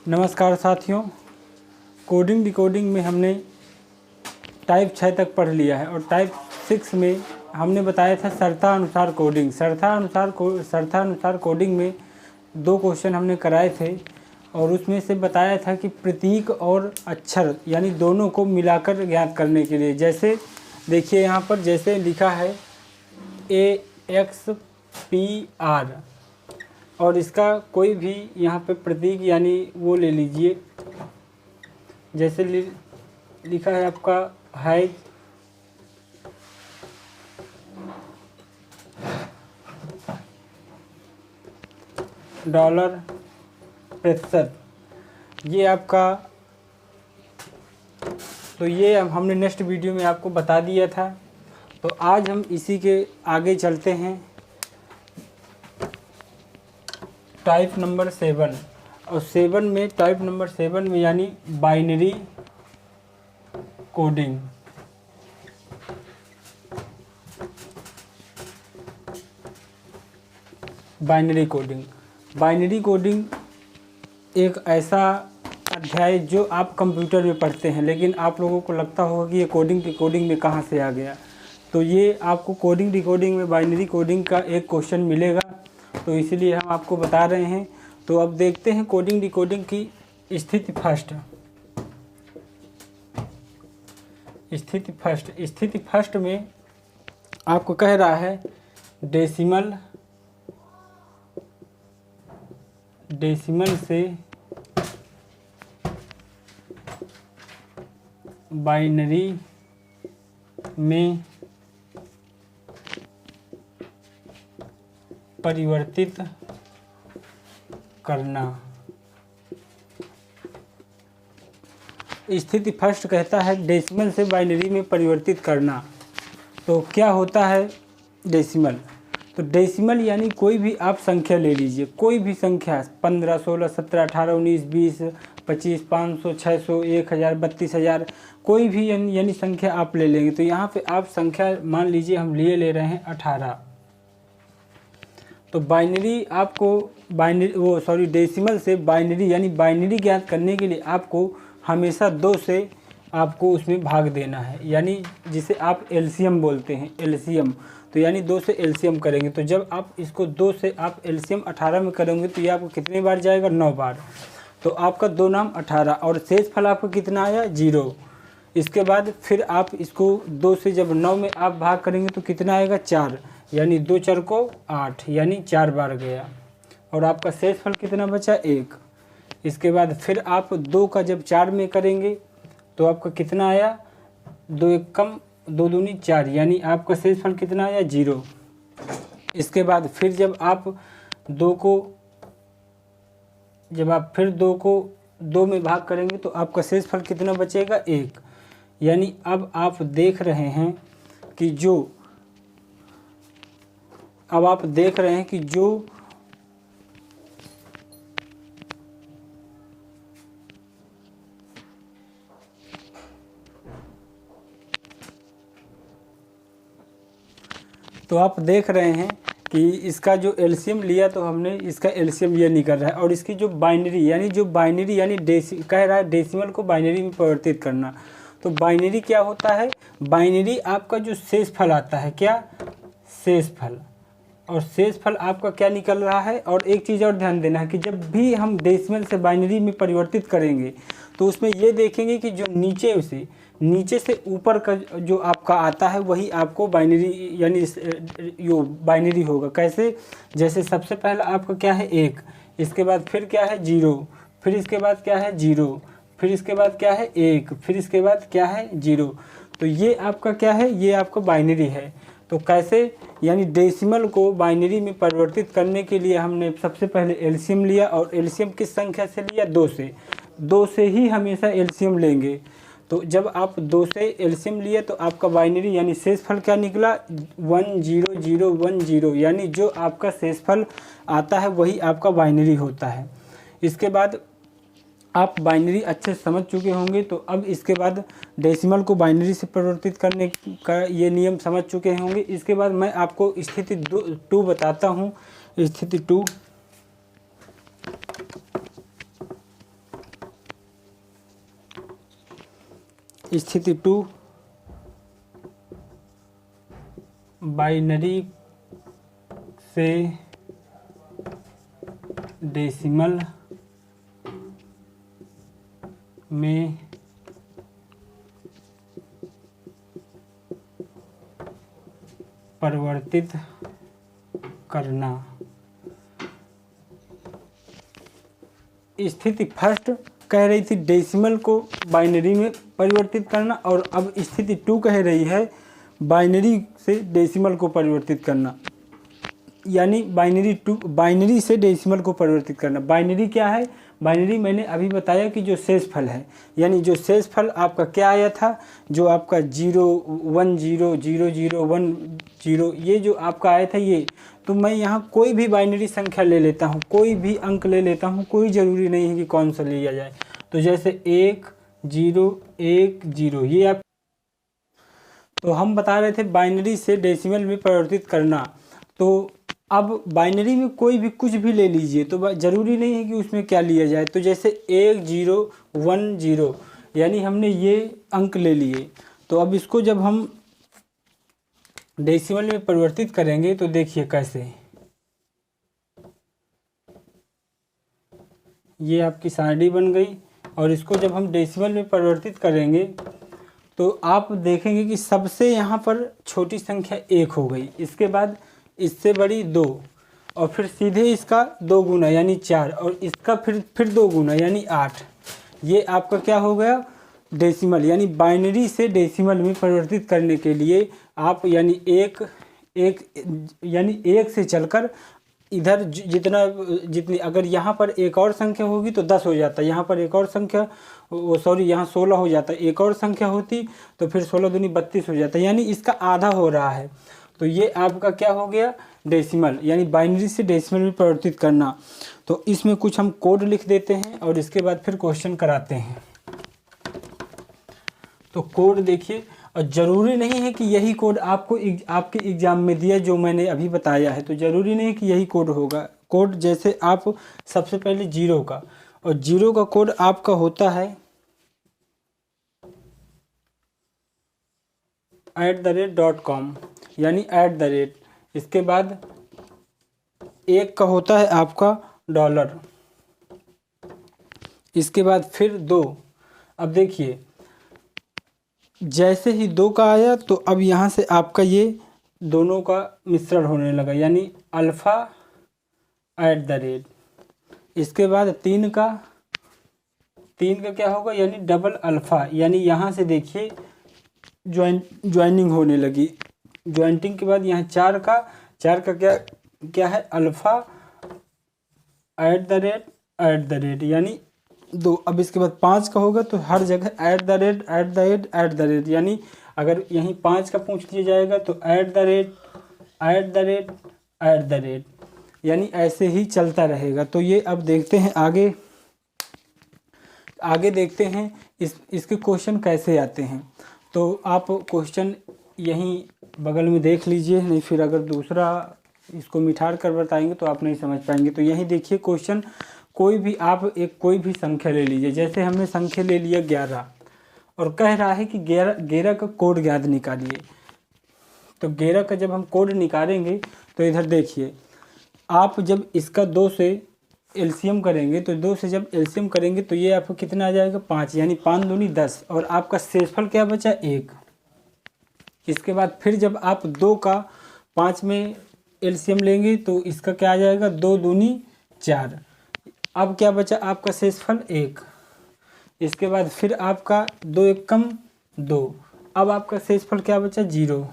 नमस्कार साथियों, coding decoding में हमने टाइप 6 तक पढ़ लिया है और टाइप 6 में हमने बताया था शर्तानुसार कोडिंग। शर्तानुसार कोडिंग में 2 क्वेश्चन हमने कराए थे और उसमें से बताया था कि प्रतीक और अक्षर यानी दोनों को मिलाकर ज्ञात करने के लिए, जैसे देखिए यहाँ पर जैसे लिखा है AXPR और इसका कोई भी यहाँ पे प्रतीक यानी वो ले लीजिए, जैसे लिखा है आपका है $प्रतिशत, ये आपका, तो ये हमने नेक्स्ट वीडियो में आपको बता दिया था। तो आज हम इसी के आगे चलते हैं टाइप नंबर 7 और 7 में टाइप नंबर 7 में यानी बाइनरी कोडिंग। बाइनरी कोडिंग एक ऐसा अध्याय जो आप कंप्यूटर में पढ़ते हैं, लेकिन आप लोगों को लगता होगा कि ये कोडिंग में कहाँ से आ गया। तो ये आपको कोडिंग डिकोडिंग में बाइनरी कोडिंग का एक क्वेश्चन मिलेगा, तो इसलिए हम आपको बता रहे हैं। तो अब देखते हैं कोडिंग डिकोडिंग की स्थिति फर्स्ट में आपको कह रहा है डेसिमल से बाइनरी में परिवर्तित करना। स्थिति फर्स्ट कहता है डेसिमल से बाइनरी में परिवर्तित करना। तो क्या होता है डेसिमल? तो डेसिमल यानी कोई भी आप संख्या ले लीजिए, कोई भी संख्या 15, 16, 17, 18, 19, 20, 25, 500, 600, 1000, 32,000, कोई भी यानी संख्या आप ले लेंगे। तो यहाँ पे आप संख्या मान लीजिए हम ले रहे हैं 18। तो डेसिमल से बाइनरी यानी बाइनरी ज्ञात करने के लिए आपको हमेशा 2 से आपको उसमें भाग देना है, यानी जिसे आप एलसीएम बोलते हैं, एलसीएम। तो यानी 2 से एलसीएम करेंगे। तो जब आप इसको 2 से आप एलसीएम 18 में करेंगे तो ये आपको कितने बार जाएगा? 9 बार। तो आपका 2 नाम 18 और शेष फल आपका कितना आया? 0। इसके बाद फिर आप इसको 2 से जब 9 में आप भाग करेंगे तो कितना आएगा? 4, यानी 2 4 को 8, यानी 4 बार गया और आपका शेष फल कितना बचा? 1। इसके बाद फिर आप 2 का जब 4 में करेंगे तो आपका कितना आया? 2 1 कम 2 दूनी 4, यानी आपका शेष फल कितना आया? 0। इसके बाद फिर जब आप 2 को 2 में भाग करेंगे तो आपका शेष फल कितना बचेगा? 1। यानी अब आप देख रहे हैं कि जो तो आप देख रहे हैं कि इसका जो एलसीएम लिया तो हमने इसका एलसीएम ये निकल रहा है और इसकी जो बाइनरी यानी कह रहा है डेसिमल को बाइनरी में परिवर्तित करना। तो बाइनरी क्या होता है? बाइनरी आपका जो शेष फल आता है, क्या? शेष फल। और शेष फल आपका क्या निकल रहा है? और एक चीज़ और ध्यान देना है कि जब भी हम डेसिमल से बाइनरी में परिवर्तित करेंगे तो उसमें ये देखेंगे कि जो नीचे से ऊपर का जो आपका आता है वही आपको बाइनरी यानी यो बाइनरी होगा। कैसे? जैसे सबसे पहला आपका क्या है? 1, इसके बाद फिर क्या है? 0, फिर इसके बाद क्या है? 0, फिर इसके बाद क्या है? 1, फिर इसके बाद क्या है? 0। तो ये आपका क्या है? ये आपका बाइनरी है। तो कैसे? यानी डेसिमल को बाइनरी में परिवर्तित करने के लिए हमने सबसे पहले एलसीएम लिया और एलसीएम किस संख्या से लिया? 2 से ही हमेशा एलसीएम लेंगे। तो जब आप 2 से एलसीएम लिए तो आपका बाइनरी यानी शेष फल क्या निकला? 10010, यानी जो आपका शेष फल आता है वही आपका बाइनरी होता है। इसके बाद आप बाइनरी अच्छे से समझ चुके होंगे। तो अब इसके बाद डेसिमल को बाइनरी से परिवर्तित करने का ये नियम समझ चुके होंगे। इसके बाद मैं आपको स्थिति 2 बताता हूँ। स्थिति 2 स्थिति 2 बाइनरी से डेसिमल में परिवर्तित करना। स्थिति फर्स्ट कह रही थी डेसिमल को बाइनरी में परिवर्तित करना, और अब स्थिति 2 कह रही है बाइनरी से डेसिमल को परिवर्तित करना, यानी बाइनरी से डेसिमल को परिवर्तित करना। बाइनरी क्या है? बाइनरी मैंने अभी बताया कि जो शेषफल है, यानी जो शेषफल आपका क्या आया था, जो आपका 0 1 0 0 0 1 0, ये जो आपका आया था ये, तो मैं यहाँ कोई भी बाइनरी संख्या ले लेता हूँ, कोई भी अंक ले लेता हूँ, कोई ज़रूरी नहीं है कि कौन सा लिया जाए। तो जैसे 1 0 1 0 ये आप, तो हम बता रहे थे बाइनरी से डेसिमल में परिवर्तित करना। तो अब बाइनरी में कोई भी कुछ भी ले लीजिए, तो ज़रूरी नहीं है कि उसमें क्या लिया जाए। तो जैसे 1 0 1 0, यानी हमने ये अंक ले लिए, तो अब इसको जब हम डेसिमल में परिवर्तित करेंगे तो देखिए कैसे, ये आपकी सारणी बन गई। और इसको जब हम डेसिमल में परिवर्तित करेंगे तो आप देखेंगे कि सबसे यहाँ पर छोटी संख्या 1 हो गई, इसके बाद इससे बड़ी 2, और फिर सीधे इसका 2 गुना यानी 4, और इसका फिर 2 गुना यानी 8। ये आपका क्या हो गया? डेसिमल। यानी बाइनरी से डेसिमल में परिवर्तित करने के लिए आप यानी एक से चलकर इधर जितनी अगर यहाँ पर एक और संख्या होगी तो 10 हो जाता है, यहाँ पर एक और संख्या यहाँ 16 हो जाता है, एक और संख्या होती तो फिर 16 दूनी 32 हो जाता है, यानी इसका आधा हो रहा है। तो ये आपका क्या हो गया? डेसिमल, यानी बाइनरी से डेसिमल में परिवर्तित करना। तो इसमें कुछ हम कोड लिख देते हैं और इसके बाद फिर क्वेश्चन कराते हैं। तो कोड देखिए, और ज़रूरी नहीं है कि यही कोड आपको आपके एग्ज़ाम में दिया जो मैंने अभी बताया है, तो ज़रूरी नहीं है कि यही कोड होगा। कोड जैसे आप सबसे पहले 0 का, और 0 का कोड आपका होता है @.com, यानी @। इसके बाद 1 का होता है आपका $, इसके बाद फिर 2। अब देखिए जैसे ही 2 का आया तो अब यहाँ से आपका ये दोनों का मिश्रण होने लगा, यानी अल्फ़ा @। इसके बाद 3 का क्या होगा? यानी डबल अल्फ़ा, यानी यहाँ से देखिए ज्वाइनिंग होने लगी। ज्वाइंटिंग के बाद यहाँ 4 का क्या है? अल्फ़ा @, यानी 2। अब इसके बाद 5 का होगा तो हर जगह @, यानी अगर यहीं 5 का पूछ लिया जाएगा तो @, यानी ऐसे ही चलता रहेगा। तो ये अब देखते हैं आगे देखते हैं इसके क्वेश्चन कैसे आते हैं। तो आप क्वेश्चन यहीं बगल में देख लीजिए, नहीं फिर अगर दूसरा इसको मिठार कर बताएंगे तो आप नहीं समझ पाएंगे। तो यहीं देखिए क्वेश्चन, कोई भी संख्या ले लीजिए। जैसे हमने संख्या ले लिया 11 और कह रहा है कि 11 का कोड ज्ञात निकालिए। तो 11 का जब हम कोड निकालेंगे तो इधर देखिए, आप जब इसका 2 से एलसीएम करेंगे, तो 2 से जब एलसीएम करेंगे तो ये आपको कितना आ जाएगा? 5, यानी 5 दूनी 10, और आपका शेषफल क्या बचा? 1। इसके बाद फिर जब आप 2 का 5 में एलसीएम लेंगे तो इसका क्या आ जाएगा? 2 दूनी 4। अब क्या बचा आपका शेषफल? 1। इसके बाद फिर आपका 2 1 कम 2, अब आपका शेषफल क्या बचा? 0।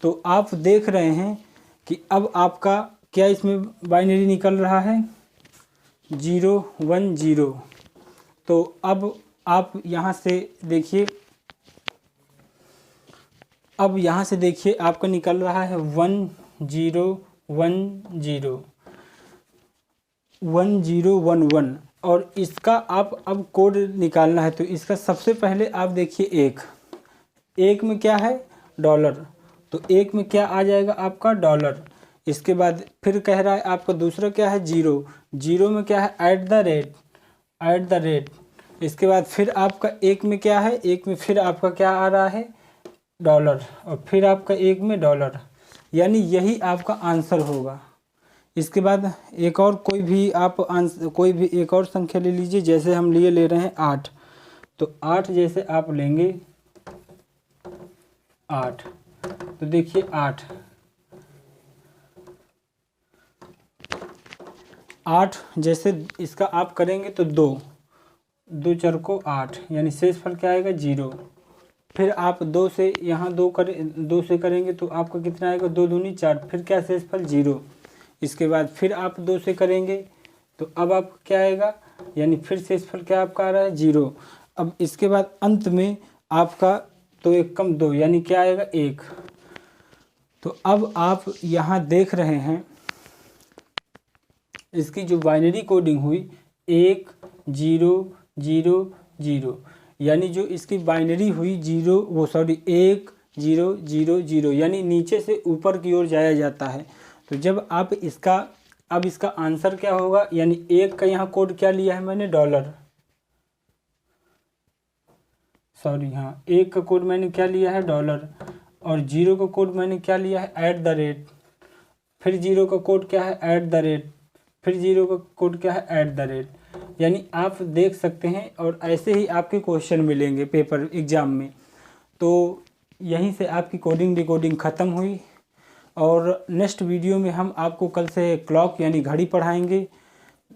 तो आप देख रहे हैं कि अब आपका क्या इसमें बाइनरी निकल रहा है? 0 1 0। तो अब आप यहाँ से देखिए, अब यहाँ से देखिए आपका निकल रहा है 1 0 1 0 1 0 1 1, और इसका आप अब कोड निकालना है। तो इसका सबसे पहले आप देखिए 1 में क्या है? $, तो 1 में क्या आ जाएगा आपका? $। इसके बाद फिर कह रहा है आपका दूसरा क्या है? 0 में क्या है? @, इसके बाद फिर आपका एक में क्या है, एक में फिर आपका क्या आ रहा है, डॉलर, और फिर आपका एक में डॉलर, यानी यही आपका आंसर होगा। इसके बाद एक और कोई भी आप कोई भी एक और संख्या ले लीजिए, जैसे हम ले रहे हैं 8, तो 8 जैसे आप लेंगे 8, तो देखिए 8 जैसे इसका आप करेंगे तो 2 4 को 8, यानी शेषफल क्या आएगा 0। फिर आप 2 से यहाँ 2 से करेंगे तो आपका कितना आएगा, 2 दूनी 4, फिर क्या शेषफल 0। इसके बाद फिर आप 2 से करेंगे तो अब आपका क्या आएगा, यानी फिर शेषफल क्या आपका आ रहा है 0। अब इसके बाद अंत में आपका 2 1 कम 2, यानी क्या आएगा 1। तो अब आप यहाँ देख रहे हैं इसकी जो बाइनरी कोडिंग हुई 1 0 0 0, यानी जो इसकी बाइनरी हुई 1 0 0 0, यानी नीचे से ऊपर की ओर जाया जाता है। तो जब आप इसका अब इसका आंसर क्या होगा, यानी 1 का यहाँ कोड क्या लिया है मैंने, $, सॉरी हाँ 1 का कोड मैंने क्या लिया है $, और 0 का कोड मैंने क्या लिया है @, फिर 0 का कोड क्या है @, फिर 0 का कोड क्या है @, यानी आप देख सकते हैं। और ऐसे ही आपके क्वेश्चन मिलेंगे पेपर एग्ज़ाम में। तो यहीं से आपकी कोडिंग डिकोडिंग ख़त्म हुई, और नेक्स्ट वीडियो में हम आपको कल से क्लॉक यानी घड़ी पढ़ाएंगे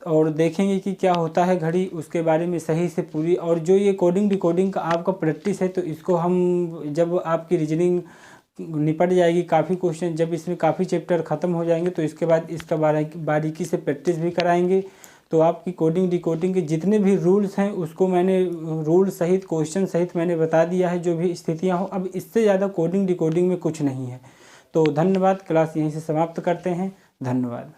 और देखेंगे कि क्या होता है घड़ी, उसके बारे में सही से पूरी। और जो ये कोडिंग डिकोडिंग का आपका प्रैक्टिस है, तो इसको हम जब आपकी रीजनिंग निपट जाएगी, काफ़ी क्वेश्चन जब इसमें काफ़ी चैप्टर ख़त्म हो जाएंगे, तो इसके बाद इसका बारीकी से प्रैक्टिस भी कराएंगे। तो आपकी कोडिंग डिकोडिंग के जितने भी रूल्स हैं उसको मैंने रूल सहित क्वेश्चन सहित मैंने बता दिया है, जो भी स्थितियाँ हो। अब इससे ज़्यादा कोडिंग डिकोडिंग में कुछ नहीं है। तो धन्यवाद, क्लास यहीं से समाप्त करते हैं। धन्यवाद।